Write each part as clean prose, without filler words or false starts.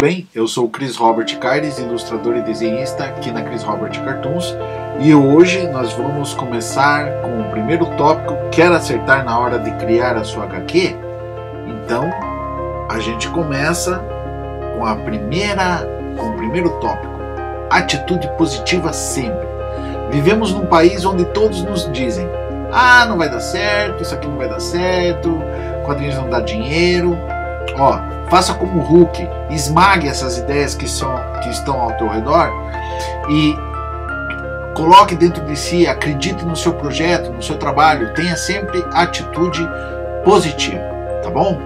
Bem, eu sou o Chris Robert Caires, ilustrador e desenhista aqui na Chris Robert Cartoons, e hoje nós vamos começar com o primeiro tópico. Quer acertar na hora de criar a sua HQ? Então a gente começa com o primeiro tópico: atitude positiva sempre. Vivemos num país onde todos nos dizem: ah, não vai dar certo, isso aqui não vai dar certo, quadrinhos não dá dinheiro. Ó, faça como o Hulk, esmague essas ideias que estão ao teu redor e coloque dentro de si, acredite no seu projeto, no seu trabalho, tenha sempre atitude positiva, tá bom?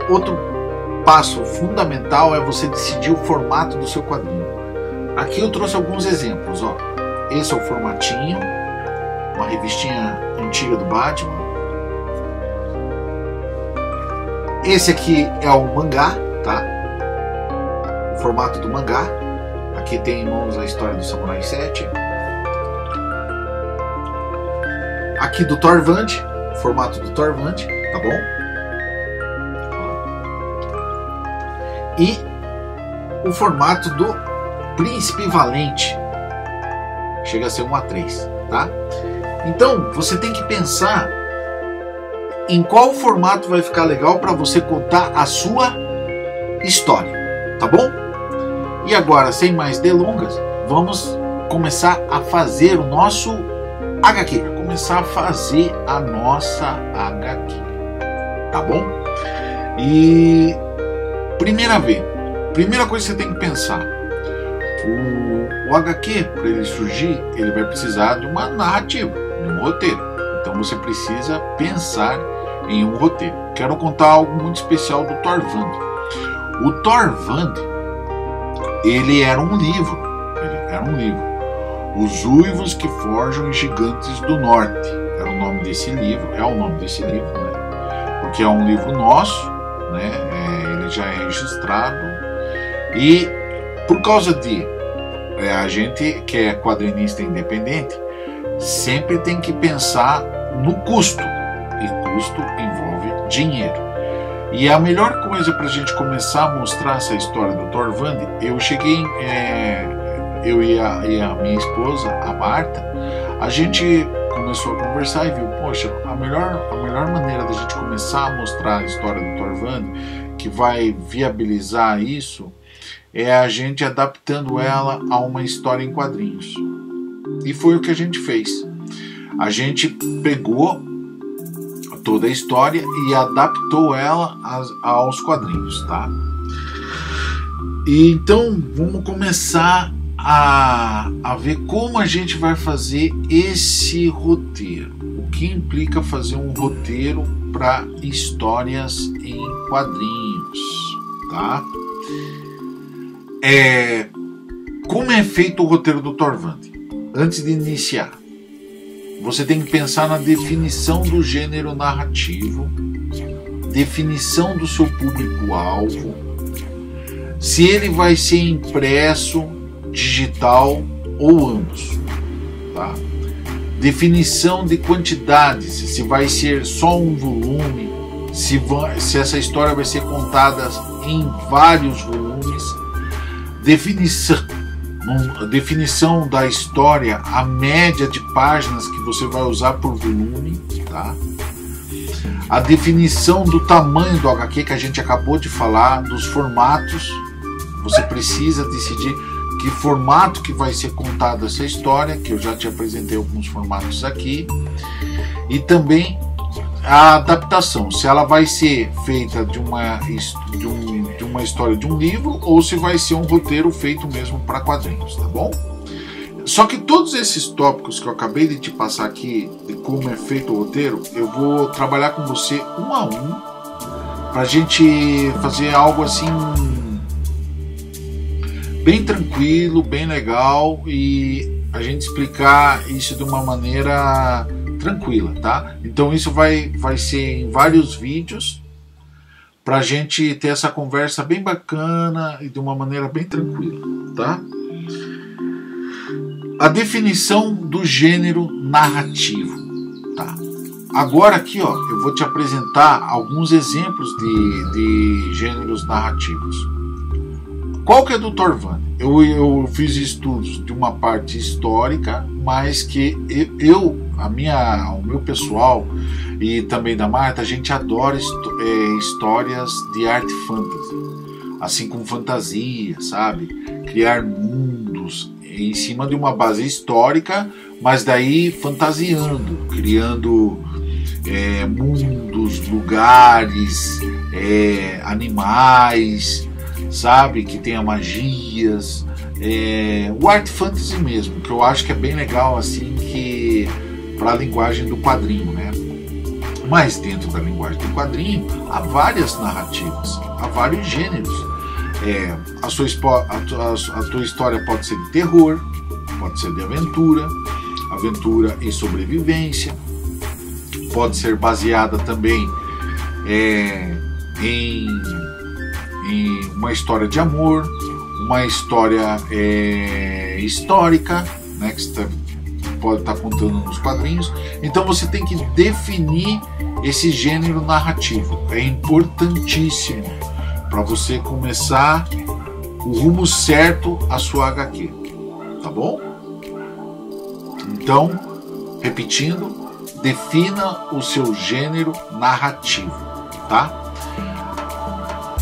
Outro passo fundamental é você decidir o formato do seu quadrinho. Aqui eu trouxe alguns exemplos, ó. Esse é o formatinho, uma revistinha antiga do Batman. Esse aqui é o mangá, tá? O formato do mangá. Aqui tem em mãos a história do Samurai 7. Aqui do Thorvand, formato do Thorvand, tá bom? E o formato do Príncipe Valente. Chega a ser 1:3, tá? Então, você tem que pensar em qual formato vai ficar legal para você contar a sua história, tá bom? E agora, sem mais delongas, vamos começar a fazer o nosso HQ. Começar a fazer a nossa HQ, tá bom? E primeira coisa que você tem que pensar: o HQ, para ele surgir, ele vai precisar de uma narrativa, de um roteiro. Então você precisa pensar em um roteiro. Quero contar algo muito especial do Thorvand. O Thorvand, ele era um livro. Os Uivos que Forjam os Gigantes do Norte. Era o nome desse livro. É o nome desse livro, né? Porque é um livro nosso, né? Ele já é registrado. E por causa de a gente que é quadrinista independente, sempre tem que pensar no custo, e custo envolve dinheiro. E a melhor coisa para a gente começar a mostrar essa história do Thorvand, eu e a minha esposa, a Marta, a gente começou a conversar e viu, poxa, a melhor maneira da gente começar a mostrar a história do Thorvand, que vai viabilizar isso, é a gente adaptando ela a uma história em quadrinhos. E foi o que a gente fez. A gente pegou toda a história e adaptou ela aos quadrinhos, tá? E então vamos começar a ver como a gente vai fazer esse roteiro. O que implica fazer um roteiro para histórias em quadrinhos, tá? Como é feito o roteiro do Thorvand? Antes de iniciar, você tem que pensar na definição do gênero narrativo, definição do seu público-alvo, se ele vai ser impresso, digital ou ambos, tá? Definição de quantidades, se vai ser só um volume, se essa história vai ser contada em vários volumes, definição da história, a média de páginas que você vai usar por volume, tá? A definição do tamanho do HQ que a gente acabou de falar, dos formatos. Você precisa decidir que formato que vai ser contada essa história, que eu já te apresentei alguns formatos aqui. E também a adaptação, se ela vai ser feita de uma história de um livro ou se vai ser um roteiro feito mesmo para quadrinhos, tá bom? Só que todos esses tópicos que eu acabei de te passar aqui, de como é feito o roteiro, eu vou trabalhar com você um a um, para a gente fazer algo assim bem tranquilo, bem legal, e a gente explicar isso de uma maneira tranquila, tá? Então isso vai ser em vários vídeos, para a gente ter essa conversa bem bacana e de uma maneira bem tranquila, tá? A definição do gênero narrativo, tá? Agora aqui, ó, eu vou te apresentar alguns exemplos de gêneros narrativos. Qual que é do Torvald? Eu fiz estudos de uma parte histórica, mas que o meu pessoal e também da Marta, a gente adora histórias de arte fantasy, assim com fantasia, sabe? Criar mundos em cima de uma base histórica, mas daí fantasiando, criando mundos, lugares, animais, sabe, que tenha magias, o art fantasy mesmo, que eu acho que é bem legal assim, que para a linguagem do quadrinho, né? Mas dentro da linguagem do quadrinho há várias narrativas, há vários gêneros. A tua história pode ser de terror, pode ser de aventura e sobrevivência, pode ser baseada também em uma história de amor, uma história histórica, né, que você pode estar contando nos quadrinhos. Então você tem que definir esse gênero narrativo. É importantíssimo para você começar o rumo certo à sua HQ, tá bom? Então, repetindo, defina o seu gênero narrativo, tá?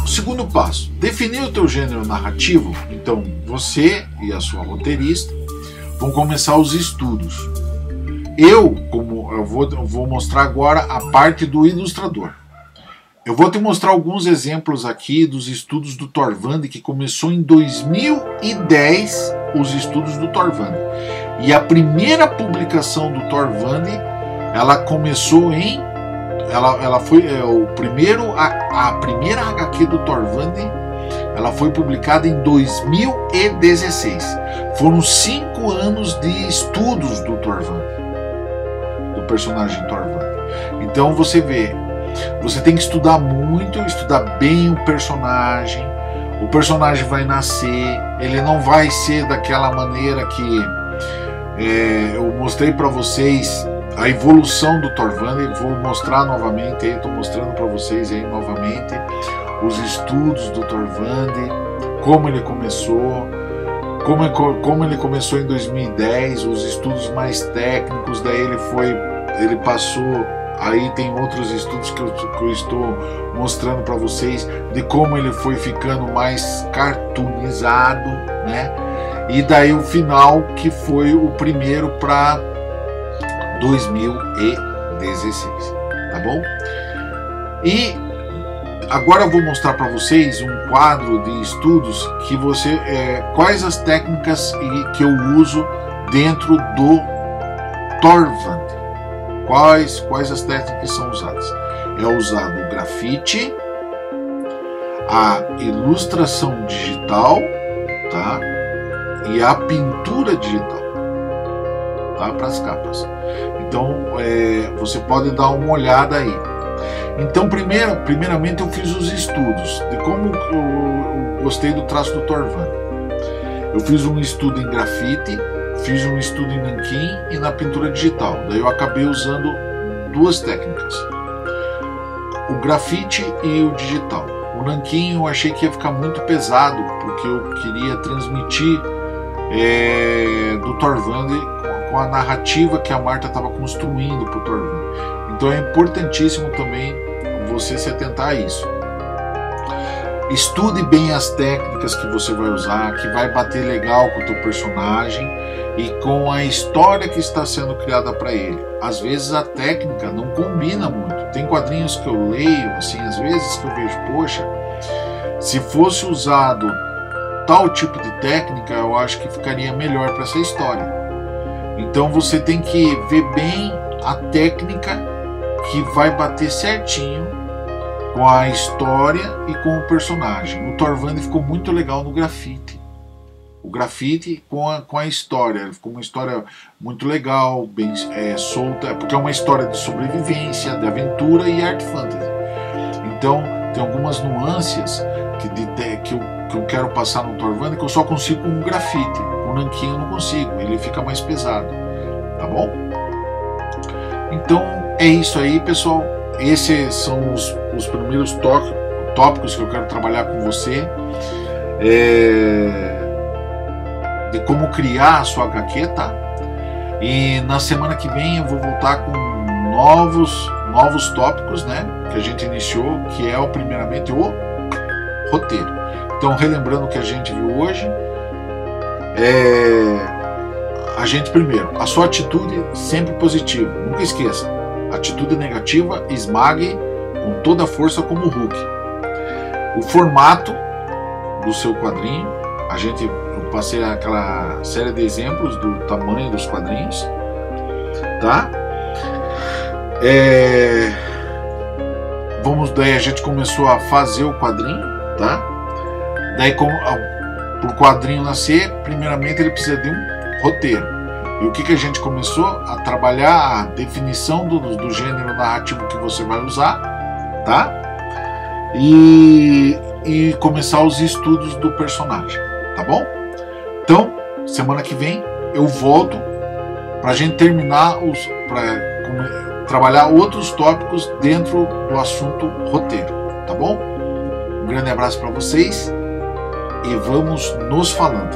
O segundo passo, definir o teu gênero narrativo. Então, você e a sua roteirista vão começar os estudos. Eu vou mostrar agora a parte do ilustrador. Eu vou te mostrar alguns exemplos aqui dos estudos do Torvald, que começou em 2010, os estudos do Torvald. E a primeira publicação do Torvald, ela começou em... Ela foi a primeira HQ do Torvald, ela foi publicada em 2016. Foram 5 anos de estudos do Torvald, do personagem Torvald. Então você vê, você tem que estudar muito, estudar bem o personagem. O personagem vai nascer, ele não vai ser daquela maneira que eu mostrei para vocês a evolução do Torvald. Vou mostrar novamente, estou mostrando para vocês aí novamente os estudos do Torvald, como ele começou, como ele começou em 2010, os estudos mais técnicos. Daí ele passou, aí tem outros estudos que eu estou mostrando para vocês de como ele foi ficando mais cartoonizado, né? E daí o final, que foi o primeiro para 2016, tá bom? E agora eu vou mostrar para vocês um quadro de estudos que quais as técnicas que eu uso dentro do Torvald. Quais as técnicas são usadas? É usado o grafite, a ilustração digital, tá? E a pintura digital, tá? Para as capas. Então você pode dar uma olhada aí. Então primeiramente eu fiz os estudos de como eu gostei do traço do Torvald. Eu fiz um estudo em grafite, fiz um estudo em nanquim e na pintura digital. Daí eu acabei usando duas técnicas, o grafite e o digital. O nanquim eu achei que ia ficar muito pesado, porque eu queria transmitir do Torvald com a narrativa que a Marta estava construindo para o Torvald. Então é importantíssimo também você se atentar a isso. Estude bem as técnicas que você vai usar, que vai bater legal com o teu personagem e com a história que está sendo criada para ele. Às vezes a técnica não combina muito. Tem quadrinhos que eu leio, assim, às vezes que eu vejo, poxa, se fosse usado tal tipo de técnica, eu acho que ficaria melhor para essa história. Então você tem que ver bem a técnica que vai bater certinho com a história e com o personagem. O Torvald ficou muito legal no grafite. O grafite com a história. Ficou uma história muito legal, bem solta, porque é uma história de sobrevivência, de aventura e art fantasy. Então tem algumas nuances que eu quero passar no Torvanda que eu só consigo com um grafite. Com nanquim eu não consigo, ele fica mais pesado, tá bom? Então é isso aí, pessoal. Esses são os primeiros tópicos que eu quero trabalhar com você, de como criar a sua HQ, tá? E na semana que vem eu vou voltar com novos tópicos, né? Que a gente iniciou, que é primeiramente o roteiro. Então, relembrando o que a gente viu hoje, a gente primeiro, a sua atitude sempre positiva, nunca esqueça, atitude negativa esmague com toda a força como o Hulk. O formato do seu quadrinho, eu passei aquela série de exemplos do tamanho dos quadrinhos, tá? Daí a gente começou a fazer o quadrinho, tá? Daí, para o quadrinho nascer, primeiramente ele precisa de um roteiro. E o que a gente começou? A trabalhar a definição do gênero narrativo que você vai usar, tá? E começar os estudos do personagem, tá bom? Então, semana que vem eu volto para a gente terminar trabalhar outros tópicos dentro do assunto roteiro, tá bom? Um grande abraço para vocês e vamos nos falando.